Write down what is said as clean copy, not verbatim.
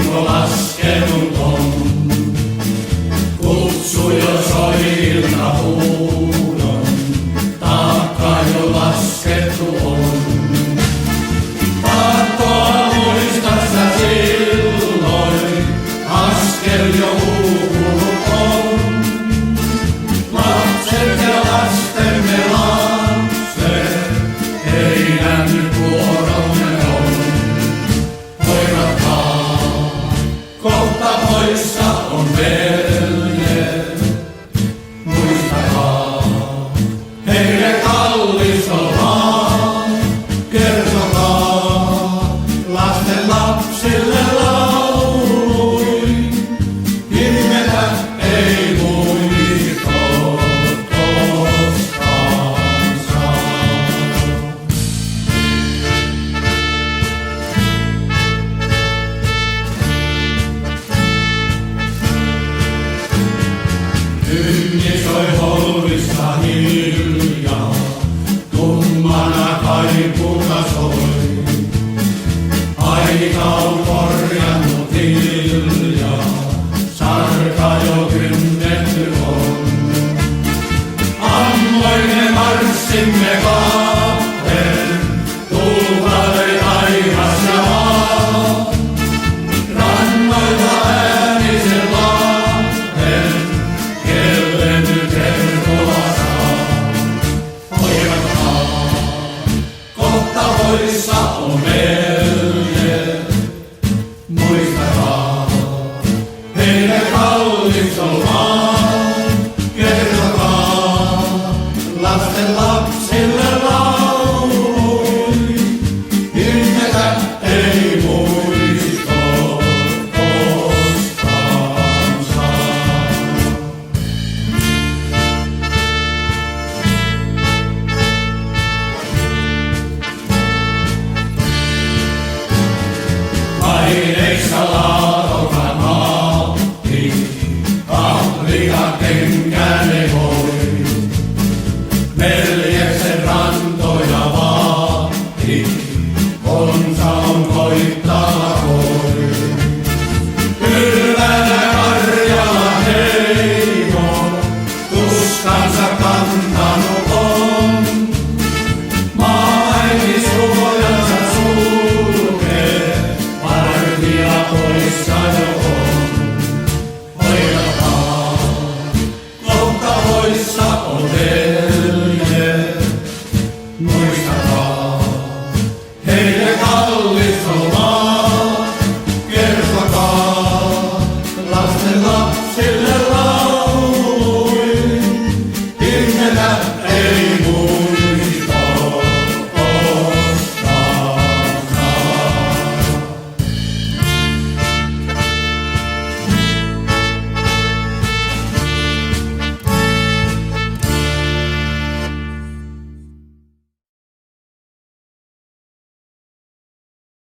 aurinko laskenut on. Kutsu jo soi iltahuudon, taakka jo laskettu on. Tahtoa muistat sä silloin, askel jo uupunut on. Lapset ja lastemme lapset, heidän nyt vuoromme on. Hoivatkaa, kohta poissa on veljet. Muistakaa, heille kallis on maa. Kertokaa lasten lapsille lauluin, himmetä ei muisto koskaan saa. Hymni soi holvissa hiljaa, tummana kaipuna soi. Aika on